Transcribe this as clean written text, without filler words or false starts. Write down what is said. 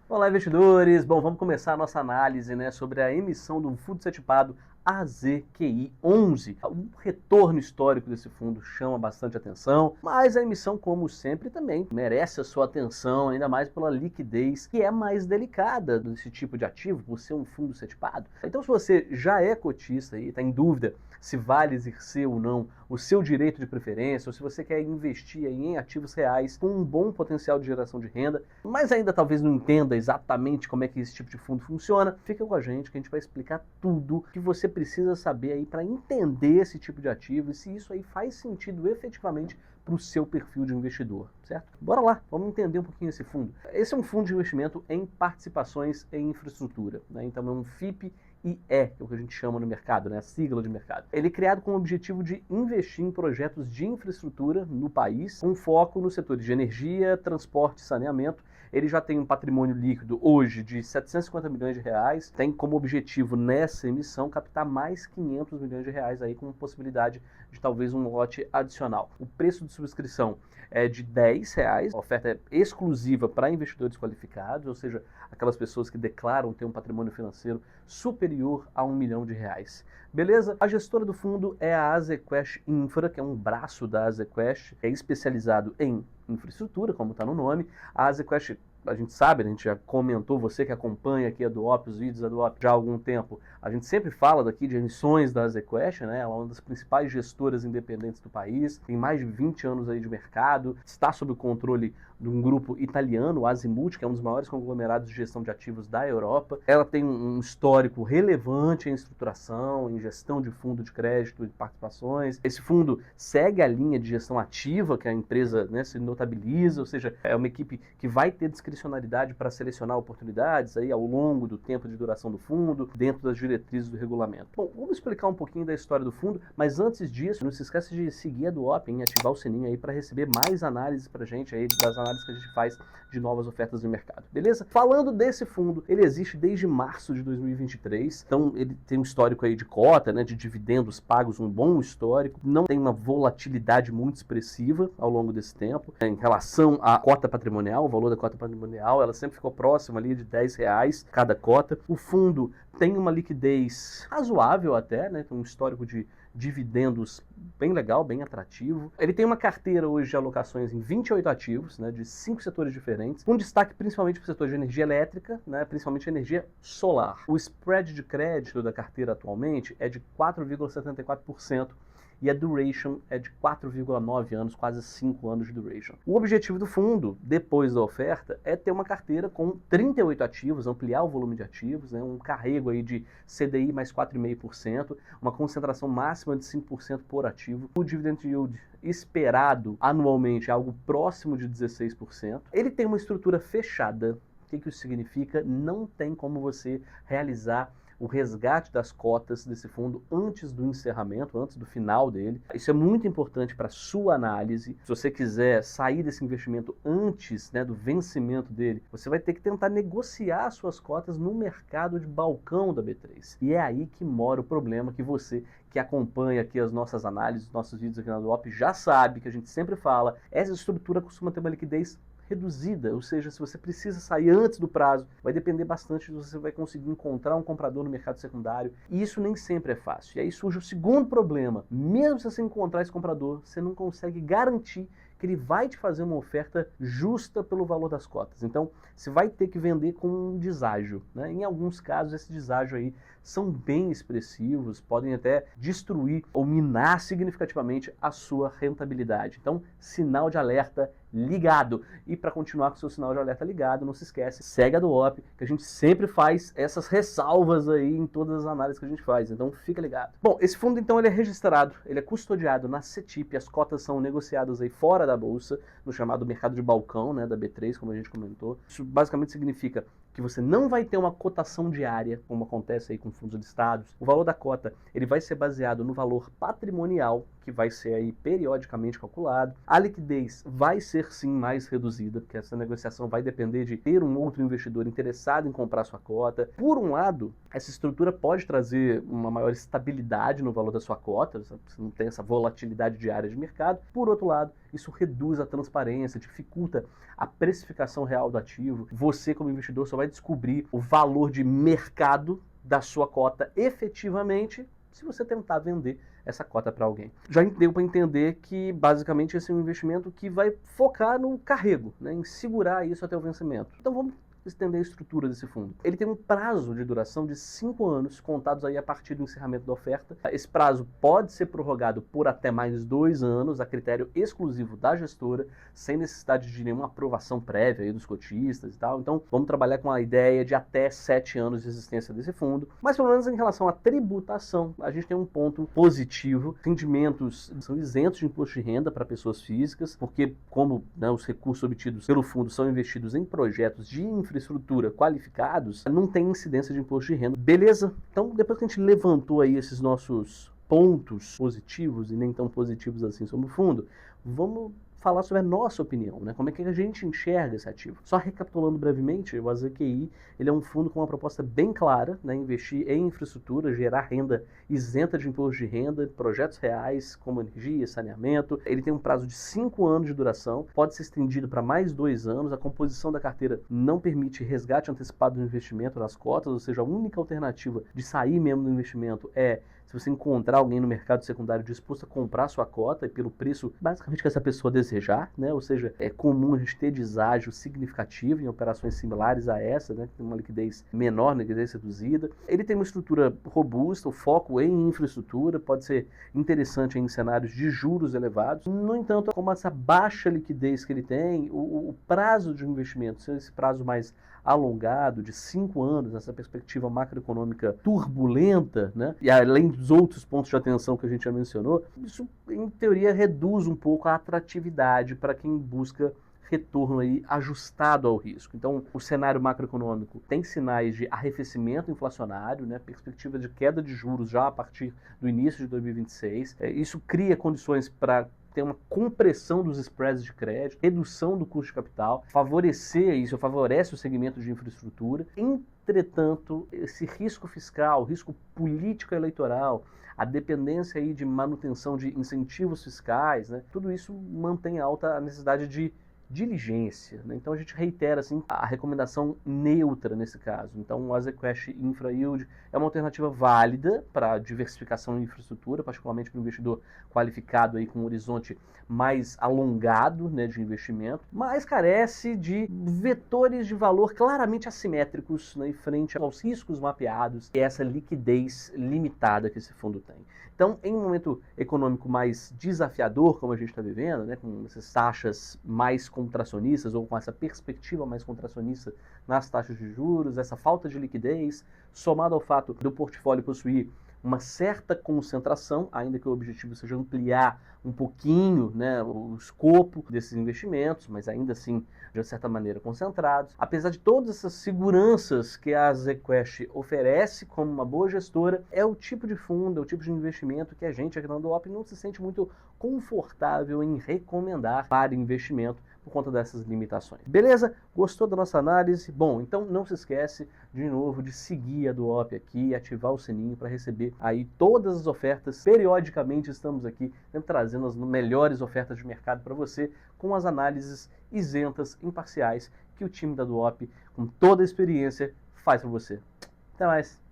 Olá, investidores! Bom, vamos começar a nossa análise, sobre a emissão do fundo setipado AZQI11. O retorno histórico desse fundo chama bastante atenção, mas a emissão, como sempre, também merece a sua atenção, ainda mais pela liquidez, que é mais delicada desse tipo de ativo, por ser um fundo setipado. Então, se você já é cotista e está em dúvida se vale exercer ou não o seu direito de preferência, ou se você quer investir em ativos reais com um bom potencial de geração de renda, mas ainda talvez não entenda exatamente como é que esse tipo de fundo funciona, fica com a gente que a gente vai explicar tudo que você precisa saber aí para entender esse tipo de ativo e se isso aí faz sentido efetivamente para o seu perfil de investidor, certo? Bora lá, vamos entender um pouquinho esse fundo. Esse é um fundo de investimento em participações em infraestrutura, então é um FIP IE, que é o que a gente chama no mercado, a sigla de mercado. Ele é criado com o objetivo de investir em projetos de infraestrutura no país, com foco nos setores de energia, transporte e saneamento. Ele já tem um patrimônio líquido hoje de 750 milhões de reais, tem como objetivo nessa emissão captar mais 500 milhões de reais aí com possibilidade de talvez um lote adicional. O preço de subscrição é de R$10, a oferta é exclusiva para investidores qualificados, ou seja, aquelas pessoas que declaram ter um patrimônio financeiro superior a R$1 milhão. Beleza? A gestora do fundo é a AZQuest Infra, que é um braço da AZQuest, é especializado em infraestrutura, como está no nome. A AZQuest, a gente sabe, a gente já comentou, você que acompanha aqui a Duop, os vídeos da Duop já há algum tempo, a gente sempre fala daqui de emissões da AZQuest, ela é uma das principais gestoras independentes do país, tem mais de 20 anos aí de mercado, está sob o controle de um grupo italiano, o Azimut, que é um dos maiores conglomerados de gestão de ativos da Europa. Ela tem um histórico relevante em estruturação, em gestão de fundo de crédito e participações. Esse fundo segue a linha de gestão ativa, que a empresa se notabiliza, ou seja, é uma equipe que vai ter discricionalidade para selecionar oportunidades aí ao longo do tempo de duração do fundo, dentro das diretrizes do regulamento. Bom, vamos explicar um pouquinho da história do fundo, mas antes disso, não se esqueça de seguir a Duop, ativar o sininho aí para receber mais análises pra gente aí, das análises que a gente faz de novas ofertas no mercado, beleza? Falando desse fundo, ele existe desde março de 2023, então ele tem um histórico aí de cota, de dividendos pagos, um bom histórico, não tem uma volatilidade muito expressiva ao longo desse tempo. Em relação à cota patrimonial, o valor da cota patrimonial, ela sempre ficou próxima ali de R$10 cada cota. O fundo tem uma liquidez razoável até, tem um histórico de dividendos bem legal, bem atrativo. Ele tem uma carteira hoje de alocações em 28 ativos, de 5 setores diferentes, com destaque principalmente para o setor de energia elétrica, principalmente energia solar. O spread de crédito da carteira atualmente é de 4,74%, e a duration é de 4,9 anos, quase 5 anos de duration. O objetivo do fundo, depois da oferta, é ter uma carteira com 38 ativos, ampliar o volume de ativos, um carrego aí de CDI mais 4,5%, uma concentração máxima de 5% por ativo. O dividend yield esperado anualmente é algo próximo de 16%. Ele tem uma estrutura fechada. O que isso significa? Não tem como você realizar o resgate das cotas desse fundo antes do encerramento, antes do final dele. Isso é muito importante para a sua análise. Se você quiser sair desse investimento antes do vencimento dele, você vai ter que tentar negociar suas cotas no mercado de balcão da B3. E é aí que mora o problema, que você que acompanha aqui as nossas análises, nossos vídeos aqui na Duop, já sabe que a gente sempre fala, essa estrutura costuma ter uma liquidez reduzida, ou seja, se você precisa sair antes do prazo, vai depender bastante de você vai conseguir encontrar um comprador no mercado secundário, e isso nem sempre é fácil. E aí surge o segundo problema, mesmo se você encontrar esse comprador, você não consegue garantir que ele vai te fazer uma oferta justa pelo valor das cotas. Então, você vai ter que vender com um deságio. Em alguns casos, esse deságio aí são bem expressivos, podem até destruir ou minar significativamente a sua rentabilidade. Então, sinal de alerta ligado. E para continuar com o seu sinal de alerta ligado, não se esquece, segue a Duop, que a gente sempre faz essas ressalvas aí em todas as análises que a gente faz, então fica ligado. Bom, esse fundo então ele é registrado, ele é custodiado na CETIP, as cotas são negociadas aí fora da bolsa, no chamado mercado de balcão, da B3, como a gente comentou. Isso basicamente significa que você não vai ter uma cotação diária, como acontece aí com fundos listados. O valor da cota ele vai ser baseado no valor patrimonial, que vai ser aí periodicamente calculado. A liquidez vai ser sim mais reduzida, porque essa negociação vai depender de ter um outro investidor interessado em comprar sua cota. Por um lado, essa estrutura pode trazer uma maior estabilidade no valor da sua cota, você não tem essa volatilidade diária de mercado. Por outro lado, isso reduz a transparência, dificulta a precificação real do ativo. Você, como investidor, só vai descobrir o valor de mercado da sua cota efetivamente se você tentar vender essa cota para alguém. Já deu para entender que, basicamente, esse é um investimento que vai focar no carrego, né, em segurar isso até o vencimento. Então vamos estender a estrutura desse fundo. Ele tem um prazo de duração de 5 anos, contados aí a partir do encerramento da oferta. Esse prazo pode ser prorrogado por até mais 2 anos, a critério exclusivo da gestora, sem necessidade de nenhuma aprovação prévia aí dos cotistas e tal. Então, vamos trabalhar com a ideia de até 7 anos de existência desse fundo. Mas, pelo menos em relação à tributação, a gente tem um ponto positivo. Rendimentos são isentos de imposto de renda para pessoas físicas, porque como, né, os recursos obtidos pelo fundo são investidos em projetos de infraestrutura qualificados, não tem incidência de imposto de renda. Beleza? Então, depois que a gente levantou aí esses nossos pontos positivos e nem tão positivos assim sobre o fundo, vamos falar sobre a nossa opinião, né? Como é que a gente enxerga esse ativo. Só recapitulando brevemente, o AZQI, ele é um fundo com uma proposta bem clara, né? Investir em infraestrutura, gerar renda isenta de imposto de renda, projetos reais como energia, saneamento. Ele tem um prazo de 5 anos de duração, pode ser estendido para mais 2 anos. A composição da carteira não permite resgate antecipado do investimento nas cotas, ou seja, a única alternativa de sair mesmo do investimento é se você encontrar alguém no mercado secundário disposto a comprar sua cota e pelo preço basicamente que essa pessoa desejar, né? Ou seja, é comum a gente ter deságio significativo em operações similares a essa, né? Que tem uma liquidez menor, liquidez reduzida. Ele tem uma estrutura robusta, o foco em infraestrutura, pode ser interessante em cenários de juros elevados. No entanto, como essa baixa liquidez que ele tem, o prazo de investimento, sendo esse prazo mais alongado, de 5 anos, nessa perspectiva macroeconômica turbulenta, né? E além dos outros pontos de atenção que a gente já mencionou, isso, em teoria, reduz um pouco a atratividade para quem busca retorno aí ajustado ao risco. Então, o cenário macroeconômico tem sinais de arrefecimento inflacionário, né? Perspectiva de queda de juros já a partir do início de 2026. Isso cria condições para ter uma compressão dos spreads de crédito, redução do custo de capital, favorece o segmento de infraestrutura. Entretanto, esse risco fiscal, risco político eleitoral, a dependência aí de manutenção de incentivos fiscais, né, tudo isso mantém alta a necessidade de diligência, né? Então a gente reitera assim, a recomendação neutra nesse caso. Então o Azequest Infra Yield é uma alternativa válida para diversificação em infraestrutura, particularmente para o investidor qualificado aí, com um horizonte mais alongado, né, de investimento, mas carece de vetores de valor claramente assimétricos, né, em frente aos riscos mapeados e essa liquidez limitada que esse fundo tem. Então, em um momento econômico mais desafiador, como a gente está vivendo, né, com essas taxas mais contracionistas ou com essa perspectiva mais contracionista nas taxas de juros, essa falta de liquidez, somado ao fato do portfólio possuir uma certa concentração, ainda que o objetivo seja ampliar um pouquinho, né, o escopo desses investimentos, mas ainda assim, de certa maneira, concentrados. Apesar de todas essas seguranças que a Azequest oferece como uma boa gestora, é o tipo de fundo, é o tipo de investimento que a gente aqui na Duop não se sente muito confortável em recomendar para investimento por conta dessas limitações. Beleza? Gostou da nossa análise? Bom, então não se esquece de novo de seguir a Duop aqui e ativar o sininho para receber aí todas as ofertas. Periodicamente estamos aqui, né, trazendo as melhores ofertas de mercado para você com as análises isentas, imparciais que o time da Duop, com toda a experiência, faz para você. Até mais!